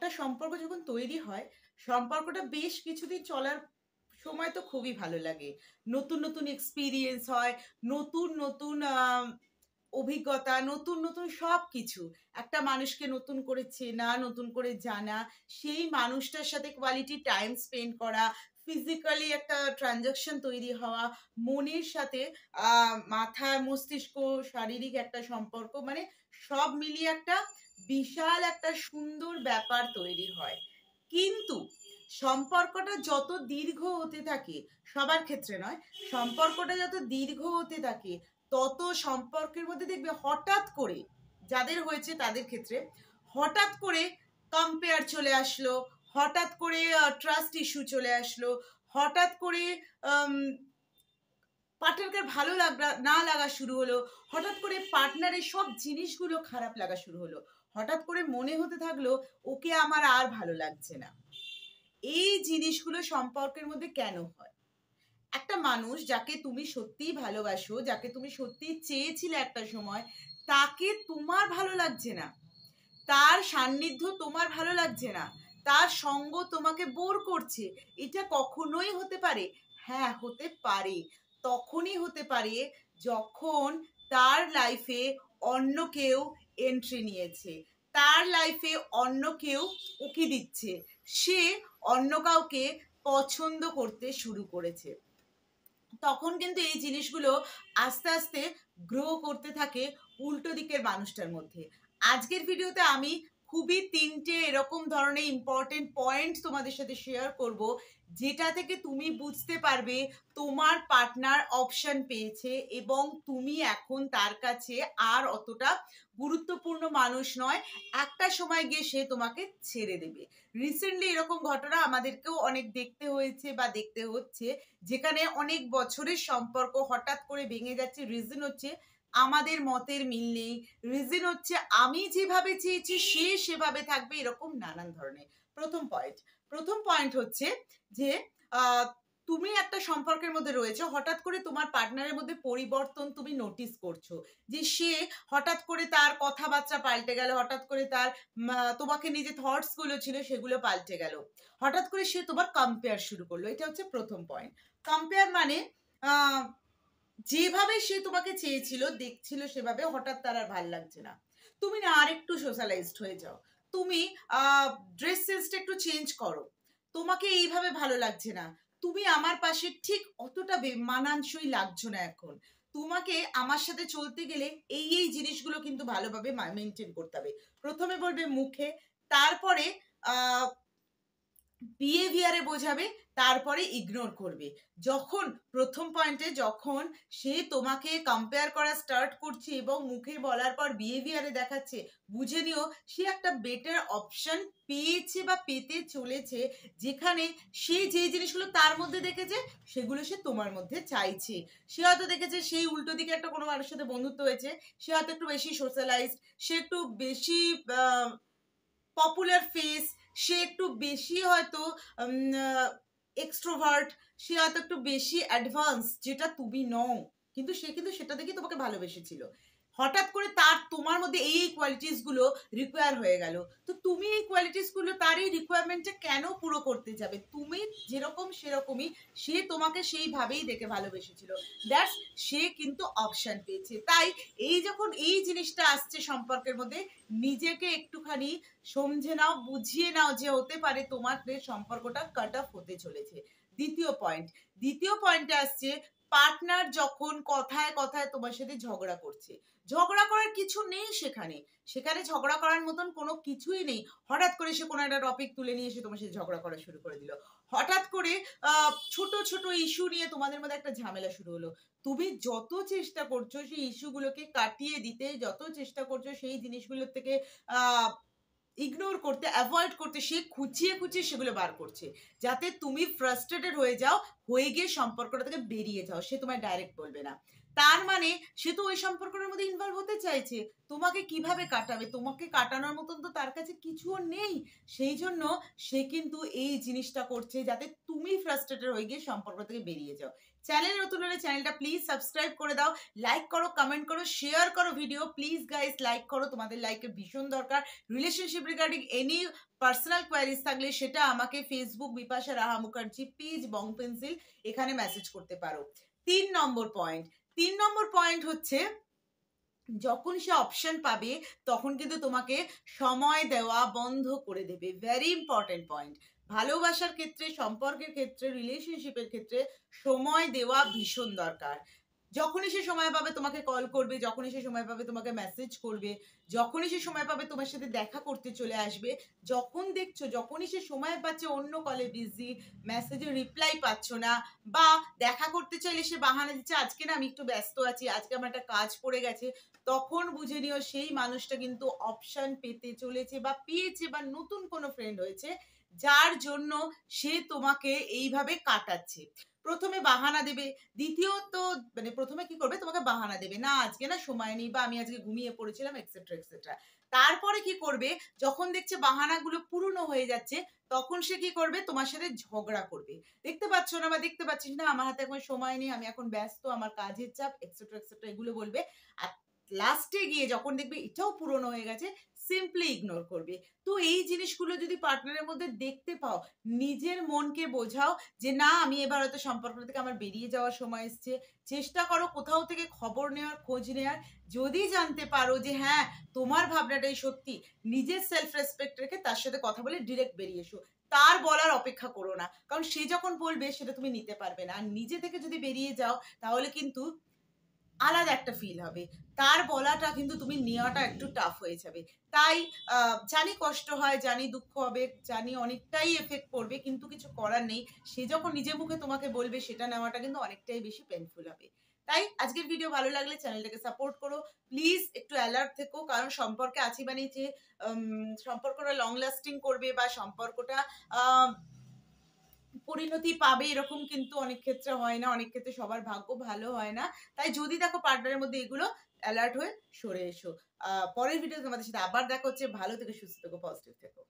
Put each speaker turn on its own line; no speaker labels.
একটা সম্পর্ক যখন তৈরি হয়, সম্পর্কটা বেশ কিছুদিন চলার সময় তো খুবই ভালো লাগে। নতুন, নতুন এক্সপেরিয়েন্স হয়, নতুন, নতুন অভিজ্ঞতা, নতুন, নতুন সবকিছু। একটা মানুষকে নতুন করে চেনা, নতুন করে জানা, সেই মানুষটার সাথে কোয়ালিটি টাইম স্পেন্ড করা, ফিজিক্যালি একটা ট্রান্সেকশন তৈরি হওয়া, মনের সাথে আ মাথা, মস্তিষ্ক, শারীরিক একটা সম্পর্ক মানে সব মিলিয়ে একটা বিশাল একটা সুন্দর ব্যাপার তৈরি হয়। কিন্তু সম্পর্কটা যত দীর্ঘ হতে থাকে, সবার ক্ষেত্রে নয়, সম্পর্কটা যত দীর্ঘ হতে থাকে তত সম্পর্কের মধ্যে দেখবে হঠাৎ করে, যাদের হয়েছে তাদের ক্ষেত্রে হঠাৎ করে কম্পেয়ার চলে আসলো, হঠাৎ করে ট্রাস্ট ইস্যু চলে আসলো, হঠাৎ করে পার্টনারকে ভালো না লাগা শুরু হলো, হঠাৎ করে পার্টনারের সব জিনিসগুলো খারাপ লাগা শুরু হলো, হঠাৎ করে মনে হতে থাকলো ওকে আমার আর ভালো লাগছে না। এই জিনিসগুলো সম্পর্কের মধ্যে কেন হয়? একটা মানুষ যাকে তুমি সত্যিই ভালোবাসো, যাকে তুমি সত্যিই চেয়েছিলে একটা সময়, তাকে তোমার ভালো লাগছে না। তার সান্নিধ্য তোমার ভালো লাগছে না। তার সঙ্গ তোমাকে বোর করছে। এটা কখনোই হতে পারে? হ্যাঁ, হতে পারে। তখনই হতে পারে যখন তার লাইফে অন্য কেউ এন্ট্রি নিয়েছে। তার লাইফে অন্য কেউ উঁকি দিচ্ছে। সে অন্য কাউকে পছন্দ করতে শুরু করেছে। তখন কিন্তু এই জিনিসগুলো আস্তে আস্তে গ্রো করতে থাকে উল্টো দিকের মানুষটার মধ্যে। আজকের ভিডিওতে আমি খুবই ৩টে এরকম ধরনের ইম্পর্টেন্ট পয়েন্ট তোমাদের সাথে শেয়ার করব, যেটা থেকে তুমি বুঝতে পারবে তোমার পার্টনার অপশন পেয়েছে এবং তুমি এখন তার কাছে আর অতটা গুরুত্বপূর্ণ মানুষ নয়। একটা সময় গিয়ে সে তোমাকে ছেড়ে দেবে। রিসেন্টলি এরকম ঘটনা আমাদেরকেও অনেক দেখতে হয়েছে বা দেখতে হচ্ছে, যেখানে অনেক বছরের সম্পর্ক হঠাৎ করে ভেঙে যাচ্ছে। রিজন হচ্ছে আমাদের মতের মিল নেই, রিজন হচ্ছে আমি যেভাবে চেয়েছি সে সেভাবে থাকবে, এরকম নানান ধরনের। প্রথম পয়েন্ট হচ্ছে যে আহ, তুমি একটা সম্পর্কের মধ্যে রয়েছে, হঠাৎ করে তোমার পার্টনারের মধ্যে পরিবর্তন তুমি নোটিস করছো, যে সে হঠাৎ করে তার কথাবার্তা পাল্টে গেল, হঠাৎ করে তার তোমাকে নিয়ে যে থটস গুলো ছিল সেগুলো পাল্টে গেল, হঠাৎ করে সে তোমার কম্পেয়ার শুরু করলো। এটা হচ্ছে প্রথম পয়েন্ট। কম্পেয়ার মানে আহ, যেভাবে সে তোমাকে চেয়েছিল, দেখছিল সেভাবে হঠাৎ তার আর ভাল লাগছে না। তুমি না আরেকটু সোশ্যালাইজড হয়ে যাও, তুমি ড্রেস সেন্সটা একটু চেঞ্জ করো, তোমাকে এইভাবে ভালো লাগছে না, তুমি আমার পাশে ঠিক অতটা মানানসই লাগছো না এখন, তোমাকে আমার সাথে চলতে গেলে এই জিনিসগুলো কিন্তু ভালোভাবে মেনটেন করতে হবে। প্রথমে বলবে মুখে, তারপরে আহ বিহেভিয়ারে বোঝাবে, তারপরে ইগনোর করবে। যখন প্রথম পয়েন্টে যখন সে তোমাকে কম্পেয়ার করা স্টার্ট করছে এবং মুখে বলার পর বিহেভিয়ারে দেখাচ্ছে, বুঝে নিও সে একটা বেটার অপশন পেয়েছে বা পেতে চলেছে, যেখানে সে যে জিনিসগুলো তার মধ্যে দেখেছে সেগুলো সে তোমার মধ্যে চাইছে। সে হয়তো দেখেছে সেই উল্টো দিকে একটা কোনো মানুষের সাথে বন্ধুত্ব হয়েছে, সে হয়তো একটু বেশি সোশ্যালাইজড, সে একটু বেশি পপুলার ফেস, সে একটু বেশি হয়তো এক্সট্রোভার্ট, সে হয়তো একটু বেশি অ্যাডভান্স, যেটা তুমি নও, কিন্তু সে কিন্তু সেটা দেখে তোমাকে ভালোবেসেছিল। হঠাৎ করে তার তোমার মধ্যে এই কোয়ালিটিস গুলো রিকোয়ার হয়ে গেল, তো তুমি এই কোয়ালিটিস গুলো তার এই রিকোয়ারমেন্টটা কেন পুরো করতে যাবে? তুমি যেরকম সেরকমই, সে তোমাকে সেইভাবেই দেখে ভালোবেসেছিল, দ্যাটস সে কিন্তু অপশন পেয়েছে। তাই যখন এই জিনিসটা আসছে সম্পর্কের মধ্যে, নিজেকে একটুখানি সমঝে নাও, বুঝিয়ে নাও যে হতে পারে তোমাদের সম্পর্কটা কাট অফ হতে চলেছে। দ্বিতীয় পয়েন্টে আসছে, পার্টনার যখন কথায় কথায় তোমার সাথে ঝগড়া করছে, ঝগড়া করার কিছু নেই সেখানে, সেখানে ঝগড়া করার মতন কোনো কিছুই নেই। হঠাৎ করে সে কোনো একটা টপিক তুলে নিয়ে এসে তোমার সাথে ঝগড়া করা শুরু করে দিল, হঠাৎ করে ছোট ছোট ইস্যু নিয়ে তোমাদের মধ্যে একটা ঝামেলা শুরু হলো। তুমি যত চেষ্টা করছো সেই ইস্যুগুলোকে কাটিয়ে দিতে, যত চেষ্টা করছো সেই জিনিসগুলোর থেকে ইগনোর করতে, অ্যাভয়েড করতে, সে খুঁচিয়ে খুঁচিয়ে সেগুলো বার করছে, যাতে তুমি ফ্রাস্ট্রেটেড হয়ে যাও, হয়ে গিয়ে সম্পর্কটা থেকে বেরিয়ে যাও। সে তোমায় ডাইরেক্ট বলবে না। তার মানে সে তো ওই সম্পর্কের মধ্যে ইনভলভ হতে চাইছে। তোমাকে কিভাবে কাটাবে? তোমাকে কাটানোর মতন তো তার কাছে কিছুও নেই। সেই জন্য সে কিন্তু এই জিনিসটা করছে যাতে তুমি ফ্রাস্ট্রেটেড হয়ে গিয়ে সম্পর্ক থেকে বেরিয়ে যাও। চ্যানেল নতুন হলে চ্যানেলটা প্লিজ সাবস্ক্রাইব করে দাও, লাইক করো, কমেন্ট করো, শেয়ার করো ভিডিও। প্লিজ গাইস লাইক করো, তোমাদের লাইকের ভীষণ দরকার। Relationship regarding any personal queries থাকলে সেটা আমাকে ফেসবুক বিপাশা রাহা মুখার্জি পেজ বং পেন্সিল এখানে মেসেজ করতে পারো। 3 নম্বর পয়েন্ট হচ্ছে যখন সে অপশন পাবে তখন কিন্তু তোমাকে সময় দেওয়া বন্ধ করে দেবে। Very important point. ভালোবাসার ক্ষেত্রে, সম্পর্কের ক্ষেত্রে, রিলেশনশিপের ক্ষেত্রে সময় দেওয়া ভীষণ দরকার। যখনই সে সময় পাবে তোমাকে কল করবে, যখনই সে সময় পাবে তোমাকে মেসেজ করবে, যখনই সে সময় পাবে তোমার সাথে দেখা করতে চলে আসবে। যখন দেখছো যখনই সে সময় পাচ্ছে অন্য কলে বিজি, মেসেজে রিপ্লাই পাচ্ছ না, বা দেখা করতে চাইলে সে বাহানা দিচ্ছে আজকে না আমি একটু ব্যস্ত আছি, আজকে আমার একটা কাজ পড়ে গেছে, তখন বুঝে নিও সেই মানুষটা কিন্তু অপশন পেতে চলেছে বা পেয়েছে বা নতুন কোনো ফ্রেন্ড হয়েছে, যার জন্য সে তোমাকে এইভাবে কাটাচ্ছে। প্রথমে বাহানা দেবে, দ্বিতীয়ত মানে প্রথমে কি করবে, তোমাকে বাহানা দেবে না আজকে না সময় নেই বা আমি আজকে ঘুমিয়ে পড়েছিলাম এক্সেট্রা এক্সেট্রা। তারপরে কি করবে, যখন দেখছে বাহানাগুলো পুরনো হয়ে যাচ্ছে তখন সে কি করবে, তোমার সাথে ঝগড়া করবে। দেখতে পাচ্ছ না বা দেখতে পাচ্ছিস না, আমার হাতে এখন সময় নেই, আমি এখন ব্যস্ত, আমার কাজের চাপ এক্সেট্রা এক্সেট্রা এগুলো বলবে। আর লাস্টে গিয়ে যখন দেখবে এটাও পুরনো হয়ে গেছে, সিম্পলি ইগনোর করবে। তো এই জিনিসগুলো যদি পার্টনারের মধ্যে দেখতে পাও, নিজের মনকে বোঝাও যে না আমি এবার হয়তো সম্পর্ক থেকে আমার বেরিয়ে যাওয়ার সময় এসছে। চেষ্টা করো কোথাও থেকে খবর নেওয়ার, খোঁজ নেওয়ার। যদি জানতে পারো যে হ্যাঁ তোমার ভাবনাটাই সত্যি, নিজের সেলফ রেসপেক্ট রেখে তার সাথে কথা বলে ডিরেক্ট বেরিয়ে এসো। তার বলার অপেক্ষা করো না, কারণ সে যখন বলবে সেটা তুমি নিতে পারবে না। আর নিজে থেকে যদি বেরিয়ে যাও তাহলে কিন্তু আলাদা একটা ফিল হবে, তার বলাটা কিন্তু তুমি নেওয়াটা একটু টাফ হয়ে যাবে। তাই জানি কষ্ট হয়, জানি দুঃখ হবে, জানি অনেকটাই এফেক্ট করবে, কিন্তু কিছু করার নেই। সে যখন নিজের মুখে তোমাকে বলবে সেটা নেওয়াটা কিন্তু অনেকটাই বেশি পেনফুল হবে। তাই আজকের ভিডিও ভালো লাগলে চ্যানেলটাকে সাপোর্ট করো, প্লিজ একটু অ্যালার্ট থেকো, কারণ সম্পর্কে আছি মানে যে সম্পর্কটা লং লাস্টিং করবে বা সম্পর্কটা পরিণতি পাবে এরকম কিন্তু অনেক ক্ষেত্রে হয় না, অনেক ক্ষেত্রে সবার ভাগ্য ভালো হয় না। তাই যদি দেখো পার্টনারের মধ্যে এগুলো, অ্যালার্ট হয়ে সরে এসো। পরের ভিডিও তোমাদের সাথে আবার দেখা হচ্ছে। ভালো থেকো, সুস্থ থেকো, পজিটিভ থেকো।